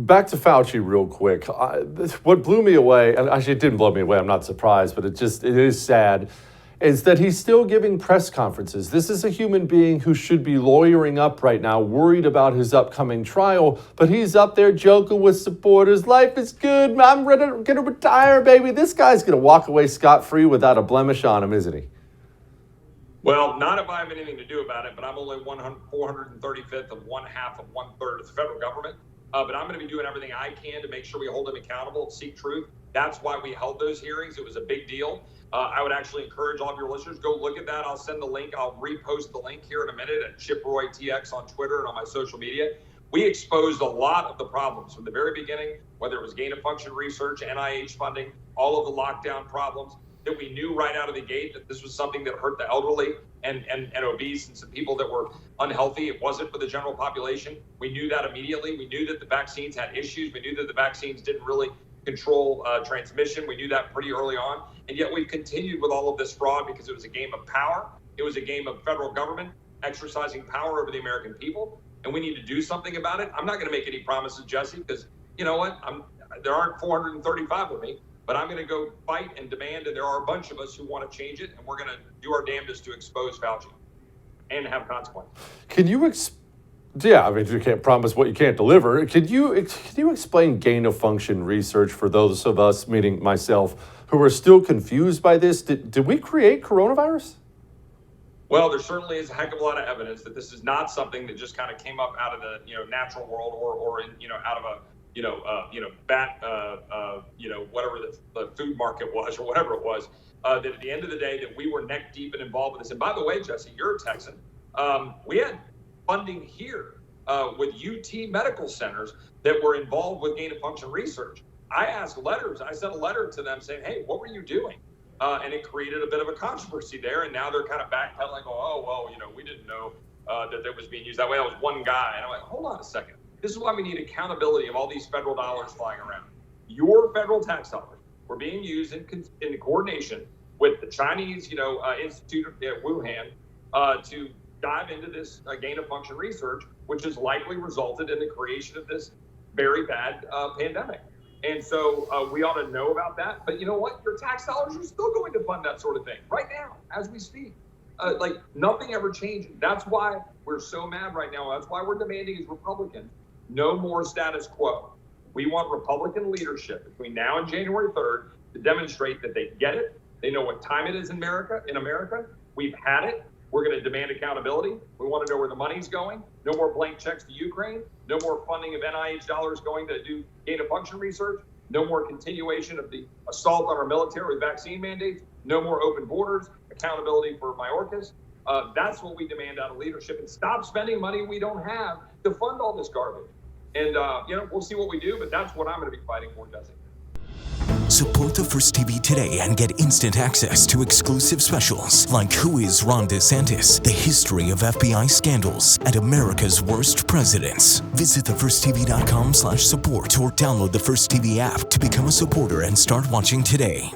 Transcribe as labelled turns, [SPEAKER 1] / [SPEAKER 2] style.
[SPEAKER 1] back to Fauci real quick. What blew me away, and actually it didn't blow me away, I'm not surprised, but it is sad, is that he's still giving press conferences. This is a human being who should be lawyering up right now, worried about his upcoming trial, but he's up there joking with supporters. Life is good, I'm going to retire, baby. This guy's going to walk away scot-free without a blemish on him, isn't he?
[SPEAKER 2] Well, not if I have anything to do about it, but I'm only 435th of 1/2 of 1/3 of the federal government. But I'm going to be doing everything I can to make sure we hold him accountable, seek truth. That's why we held those hearings. It was a big deal. I would actually encourage all of your listeners, go look at that. I'll send the link. I'll repost the link here in a minute at ChipRoyTX on Twitter and on my social media. We exposed a lot of the problems from the very beginning, whether it was gain-of-function research, NIH funding, all of the lockdown problems, that we knew right out of the gate that this was something that hurt the elderly and obese and some people that were unhealthy. It wasn't for the general population. We knew that immediately. We knew that the vaccines had issues. We knew that the vaccines didn't really control transmission. We knew that pretty early on. And yet we've continued with all of this fraud because it was a game of power. It was a game of federal government exercising power over the American people. And we need to do something about it. I'm not going to make any promises, Jesse, because you know what? There aren't 435 of me. But I'm going to go fight and demand, and there are a bunch of us who want to change it, and we're going to do our damnedest to expose Fauci and have consequences.
[SPEAKER 1] Can you you can't promise what you can't deliver. Can you explain gain-of-function research for those of us, meaning myself, who are still confused by this? Did we create coronavirus?
[SPEAKER 2] Well, there certainly is a heck of a lot of evidence that this is not something that just kind of came up out of the natural world or out of a whatever the food market was or whatever it was, that at the end of the day that we were neck deep and involved with this. And by the way, Jesse, you're a Texan. We had funding here with UT medical centers that were involved with gain-of-function research. I sent a letter to them saying, hey, what were you doing? And it created a bit of a controversy there. And now they're kind of backpedaling, we didn't know that it was being used that way. That was one guy. And I'm like, hold on a second. This is why we need accountability of all these federal dollars flying around. Your federal tax dollars were being used in coordination with the Chinese, Institute at Wuhan to dive into this gain-of-function research, which has likely resulted in the creation of this very bad pandemic. And so we ought to know about that. But you know what? Your tax dollars are still going to fund that sort of thing right now as we speak. Nothing ever changes. That's why we're so mad right now. That's why we're demanding as Republicans no more status quo. We want Republican leadership between now and January 3rd to demonstrate that they get it. They know what time it is in America. We've had it. We're going to demand accountability. We want to know where the money's going. No more blank checks to Ukraine. No more funding of NIH dollars going to do gain-of-function research. No more continuation of the assault on our military with vaccine mandates. No more open borders. Accountability for Mayorkas. That's what we demand out of leadership. And stop spending money we don't have to fund all this garbage. And, we'll see what we do, but that's what I'm going to be fighting for, Jesse.
[SPEAKER 3] Support the First TV today and get instant access to exclusive specials like Who is Ron DeSantis, the history of FBI scandals, and America's worst presidents. Visit thefirsttv.com/support or download the First TV app to become a supporter and start watching today.